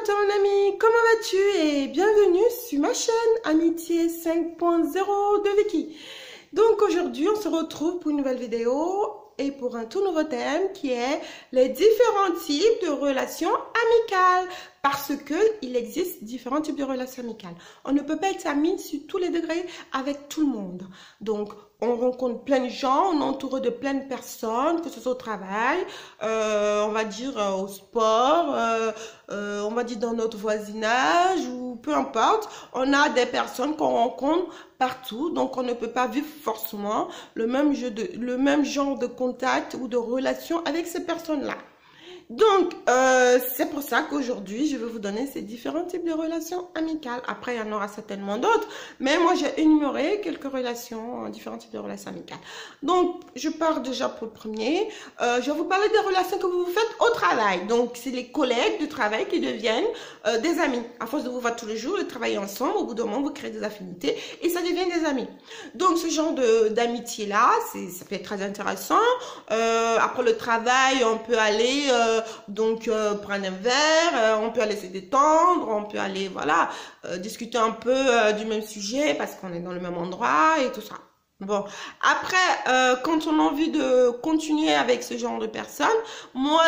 toi mon ami, comment vas-tu et bienvenue sur ma chaîne Amitié 5.0 de Vicky. Donc aujourd'hui on se retrouve pour une nouvelle vidéo et pour un tout nouveau thème qui est les différents types de relations amicales. Parce que il existe différents types de relations amicales. On ne peut pas être amis sur tous les degrés avec tout le monde. Donc, on rencontre plein de gens, on est entouré de plein de personnes, que ce soit au travail, on va dire au sport, on va dire dans notre voisinage ou peu importe. On a des personnes qu'on rencontre partout, donc on ne peut pas vivre forcément le même genre de contact ou de relation avec ces personnes-là. Donc, c'est pour ça qu'aujourd'hui, je vais vous donner ces différents types de relations amicales. Après, il y en aura certainement d'autres, mais moi, j'ai énuméré quelques relations, différents types de relations amicales. Donc, je pars déjà pour le premier. Je vais vous parler des relations que vous faites au travail. Donc, c'est les collègues du travail qui deviennent des amis. À force de vous voir tous les jours, de travailler ensemble, au bout d'un moment, vous créez des affinités et ça devient des amis. Donc, ce genre d'amitié-là, ça peut être très intéressant. Après le travail, on peut aller... prendre un verre, on peut aller se détendre, on peut aller, voilà, discuter un peu du même sujet parce qu'on est dans le même endroit et tout ça. Bon, après, quand on a envie de continuer avec ce genre de personnes, moi,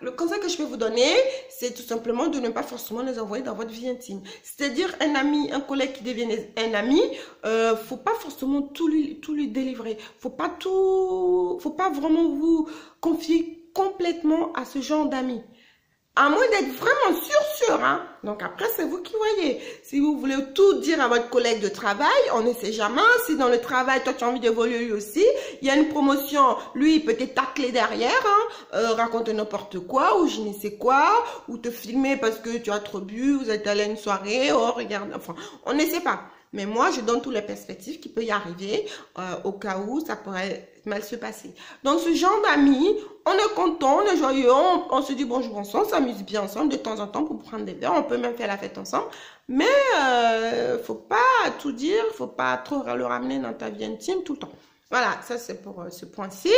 le conseil que je peux vous donner, c'est tout simplement de ne pas forcément les envoyer dans votre vie intime. C'est-à-dire un ami, un collègue qui devient un ami, faut pas forcément tout lui délivrer. Faut pas vraiment vous confier complètement à ce genre d'amis. À moins d'être vraiment sûr, hein. Donc après, c'est vous qui voyez. Si vous voulez tout dire à votre collègue de travail, on ne sait jamais. Si dans le travail, toi, tu as envie d'évoluer lui aussi, il y a une promotion, lui, il peut te tacler derrière, hein, raconter n'importe quoi, ou je ne sais quoi, ou te filmer parce que tu as trop bu, vous êtes allé à une soirée, oh, regarde, enfin, on ne sait pas. Mais moi, je donne toutes les perspectives qui peut y arriver au cas où ça pourrait mal se passer. Donc, ce genre d'amis, on est content, on est joyeux, on se dit bonjour ensemble, on s'amuse bien ensemble de temps en temps pour prendre des verres. On peut même faire la fête ensemble. Mais faut pas tout dire, faut pas trop le ramener dans ta vie intime tout le temps. Voilà, ça c'est pour ce point-ci.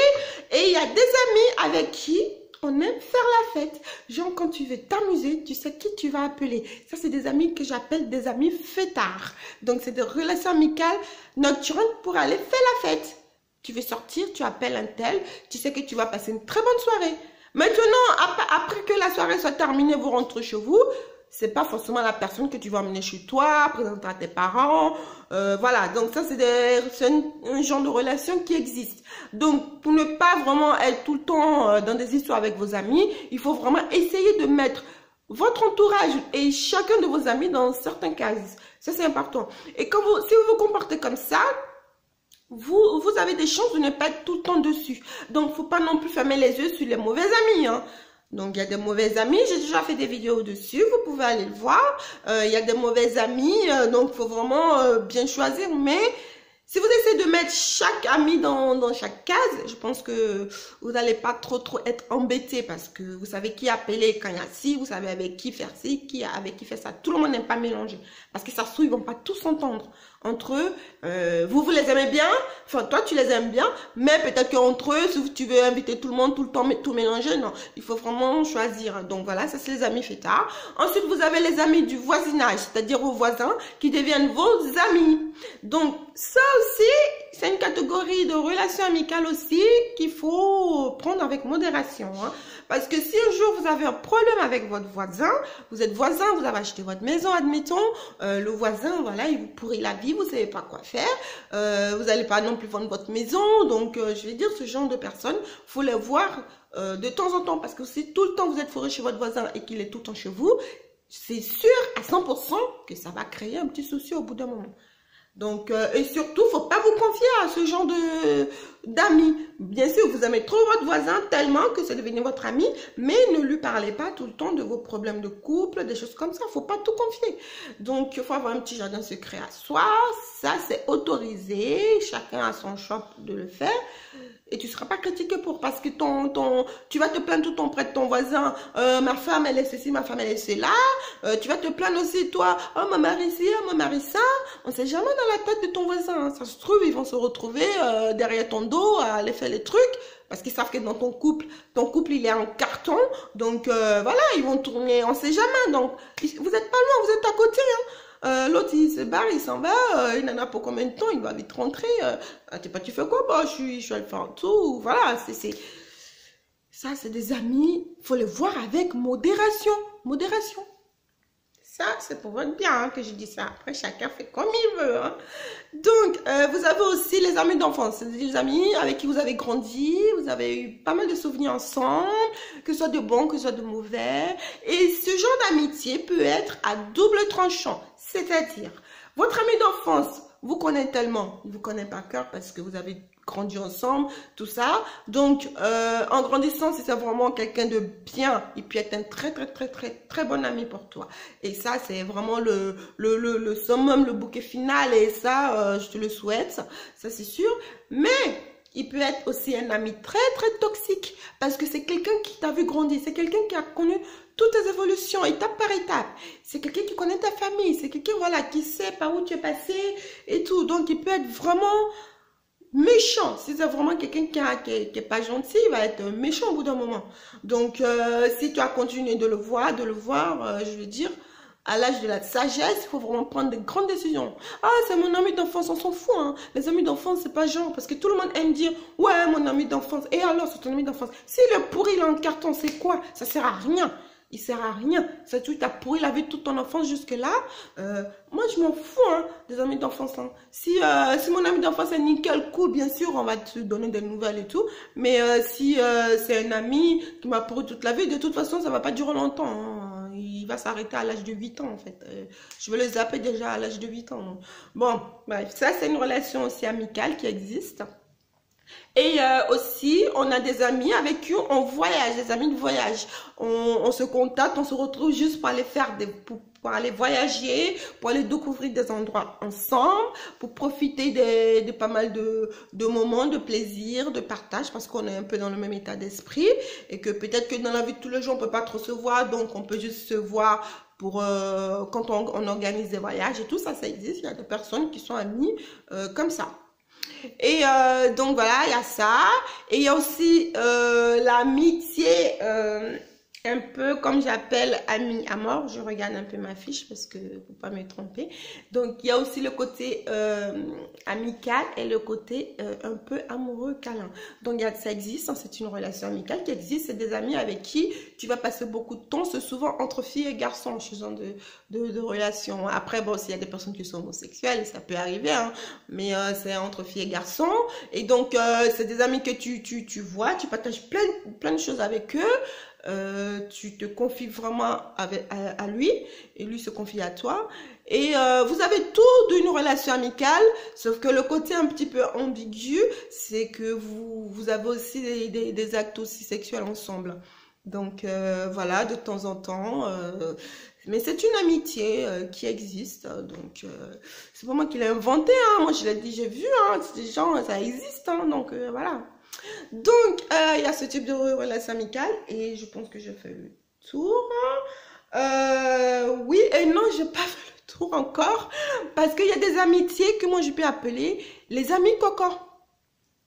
Et il y a des amis avec qui on aime faire la fête. Genre, quand tu veux t'amuser, tu sais qui tu vas appeler. Ça, c'est des amis que j'appelle des amis fêtards. Donc, c'est des relations amicales nocturnes pour aller faire la fête. Tu veux sortir, tu appelles un tel, tu sais que tu vas passer une très bonne soirée. Maintenant, après que la soirée soit terminée, vous rentrez chez vous, c'est pas forcément la personne que tu vas emmener chez toi, présenter à tes parents, voilà. Donc ça, c'est un genre de relation qui existe. Donc, pour ne pas vraiment être tout le temps dans des histoires avec vos amis, il faut vraiment essayer de mettre votre entourage et chacun de vos amis dans certains cases. Ça, c'est important. Et si vous vous comportez comme ça, vous avez des chances de ne pas être tout le temps dessus. Donc, faut pas non plus fermer les yeux sur les mauvais amis, hein. Donc, il y a des mauvais amis. J'ai déjà fait des vidéos dessus. Vous pouvez aller le voir. Il y a des mauvais amis. Donc, il faut vraiment bien choisir. Mais si vous essayez de mettre chaque ami dans chaque case, je pense que vous n'allez pas trop être embêté parce que vous savez qui appeler quand il y a ci, vous savez avec qui faire ci, avec qui faire ça. Tout le monde n'aime pas mélanger parce que ça se trouve, ils vont pas tous s'entendre entre eux. Vous les aimez bien, enfin toi tu les aimes bien, mais peut-être qu'entre eux, si tu veux inviter tout le monde tout le temps, tout mélanger, non, il faut vraiment choisir. Donc voilà, ça c'est les amis fêtards. Ensuite, vous avez les amis du voisinage, c'est-à-dire vos voisins qui deviennent vos amis. Donc ça aussi, c'est une catégorie de relations amicales aussi qu'il faut prendre avec modération, hein. Parce que si un jour vous avez un problème avec votre voisin, vous êtes voisin, vous avez acheté votre maison, admettons, le voisin, voilà, il vous pourrit la vie, vous savez pas quoi faire, vous n'allez pas non plus vendre votre maison, donc je vais dire ce genre de personnes, faut les voir de temps en temps, parce que si tout le temps vous êtes fourré chez votre voisin et qu'il est tout le temps chez vous, c'est sûr à 100% que ça va créer un petit souci au bout d'un moment. Donc, et surtout, faut pas vous confier à ce genre d'amis. Bien sûr, vous aimez trop votre voisin tellement que c'est devenu votre ami, mais ne lui parlez pas tout le temps de vos problèmes de couple, des choses comme ça. Faut pas tout confier. Donc, il faut avoir un petit jardin secret à soi. Ça, c'est autorisé. Chacun a son choix de le faire. Et tu ne seras pas critiqué parce que tu vas te plaindre tout le temps près de ton voisin. Ma femme, elle est ceci, ma femme, elle est cela. Tu vas te plaindre aussi, toi. Oh, ma mari ci, oh, ma mari ça. On ne sait jamais dans la tête de ton voisin. Hein. Ça se trouve, retrouve, ils vont se retrouver derrière ton dos à aller faire les trucs. Parce qu'ils savent que dans ton couple il est en carton. Donc voilà, ils vont tourner, on sait jamais. Donc vous n'êtes pas loin, vous êtes à côté. Hein. L'autre il se barre, il s'en va, il en a pour combien de temps, il va vite rentrer. Tu fais quoi? Bah, je suis allée faire un tour. Voilà, ça c'est des amis, il faut les voir avec modération. Modération. Ça, c'est pour votre bien hein, que je dis ça. Après, chacun fait comme il veut. Hein. Donc, vous avez aussi les amis d'enfance. C'est des amis avec qui vous avez grandi. Vous avez eu pas mal de souvenirs ensemble. Que ce soit de bons, que ce soit de mauvais. Et ce genre d'amitié peut être à double tranchant. C'est-à-dire, votre ami d'enfance vous connaît tellement. Il vous connaît par cœur parce que vous avez grandi ensemble, tout ça. Donc, en grandissant, si c'est vraiment quelqu'un de bien, il peut être un très bon ami pour toi. Et ça, c'est vraiment le summum, le bouquet final. Et ça, je te le souhaite, ça c'est sûr. Mais il peut être aussi un ami très toxique parce que c'est quelqu'un qui t'a vu grandir, c'est quelqu'un qui a connu toutes tes évolutions, étape par étape. C'est quelqu'un qui connaît ta famille, c'est quelqu'un voilà, qui sait par où tu es passé et tout. Donc, il peut être vraiment méchant. Si c'est vraiment quelqu'un qui est pas gentil, il va être méchant au bout d'un moment. Donc, si tu as continué de le voir, je veux dire, à l'âge de la sagesse, il faut vraiment prendre de grandes décisions. Ah, c'est mon ami d'enfance, on s'en fout. Hein. Les amis d'enfance, c'est pas genre, parce que tout le monde aime dire, ouais, mon ami d'enfance. Et alors, c'est ton ami d'enfance. S'il est pourri, il est en carton, c'est quoi? Ça sert à rien. Il sert à rien. Ça, tu t'as pourri la vie de toute ton enfance jusque-là. Moi, je m'en fous hein, des amis d'enfance. Hein. Si mon ami d'enfance est nickel, cool, bien sûr, on va te donner des nouvelles et tout. Mais si c'est un ami qui m'a pourri toute la vie, de toute façon, ça va pas durer longtemps. Hein. Il va s'arrêter à l'âge de 8 ans, en fait. Je vais le zapper déjà à l'âge de 8 ans. Bon, bref, ça, c'est une relation aussi amicale qui existe. Et aussi, on a des amis avec qui on voyage, des amis de voyage. On se contacte, on se retrouve juste pour aller faire pour aller voyager, pour aller découvrir des endroits ensemble, pour profiter de pas mal de moments de plaisir, de partage, parce qu'on est un peu dans le même état d'esprit. Et que peut-être que dans la vie de tous les jours, on peut pas trop se voir, donc on peut juste se voir pour quand on organise des voyages et tout ça, ça existe. Il y a des personnes qui sont amies comme ça. Et donc voilà, il y a ça. Et il y a aussi l'amitié, un peu comme j'appelle ami à mort. Je regarde un peu ma fiche parce que faut pas me tromper. Donc il y a aussi le côté amical et le côté un peu amoureux, câlin. Donc ça existe, hein, c'est une relation amicale qui existe. C'est des amis avec qui tu vas passer beaucoup de temps. C'est souvent entre filles et garçons, ce genre de relation. Après, bon, s'il y a des personnes qui sont homosexuelles, ça peut arriver, hein, mais c'est entre filles et garçons. Et donc, c'est des amis que tu vois, tu partages plein de choses avec eux. Tu te confies vraiment à lui et lui se confie à toi. Et vous avez tout d'une relation amicale, sauf que le côté un petit peu ambigu, c'est que vous avez aussi des actes aussi sexuels ensemble. Donc voilà, de temps en temps, mais c'est une amitié qui existe, donc c'est pas moi qui l'ai inventé, hein. Moi je l'ai dit, j'ai vu, hein, c'est des gens, ça existe, hein, donc voilà. Donc il y a ce type de relation amicale et je pense que je fais le tour. Oui et non, j'ai pas fait le tour encore parce qu'il y a des amitiés que moi je peux appeler les amis coco.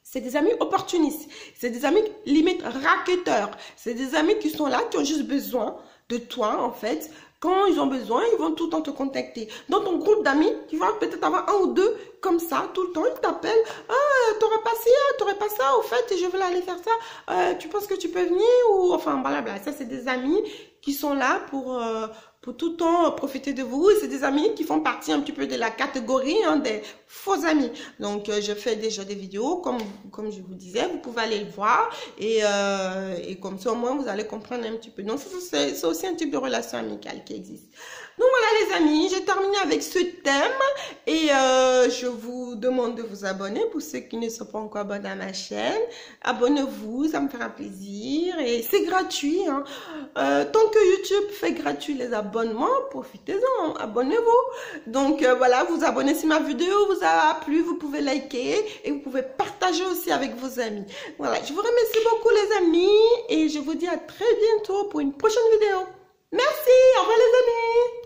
C'est des amis opportunistes. C'est des amis limite racketeurs. C'est des amis qui sont là, qui ont juste besoin de toi, en fait. Quand ils ont besoin, ils vont tout le temps te contacter. Dans ton groupe d'amis, tu vas peut-être avoir un ou deux comme ça, tout le temps. Ils t'appellent. Ah, t'aurais pas ci, t'aurais pas ça. Au fait, je veux aller faire ça. Tu penses que tu peux venir? Ou enfin, blablabla. Ça, c'est des amis qui sont là pour tout le temps profiter de vous. Et c'est des amis qui font partie un petit peu de la catégorie hein, des faux amis. Donc, je fais déjà des vidéos, comme je vous disais. Vous pouvez aller le voir. Et comme ça, au moins, vous allez comprendre un petit peu. Donc, c'est aussi un type de relation amicale qui existe. Donc, voilà les amis, j'ai terminé avec ce thème. Et je vous demande de vous abonner pour ceux qui ne sont pas encore abonnés à ma chaîne. Abonnez-vous, ça me fera plaisir. Et c'est gratuit. Hein. Tant que YouTube fait gratuit les abonnements, profitez-en, abonnez-vous. Donc voilà, vous abonnez si ma vidéo vous a plu, vous pouvez liker et vous pouvez partager aussi avec vos amis. Voilà, je vous remercie beaucoup les amis et je vous dis à très bientôt pour une prochaine vidéo. Merci, au revoir les amis.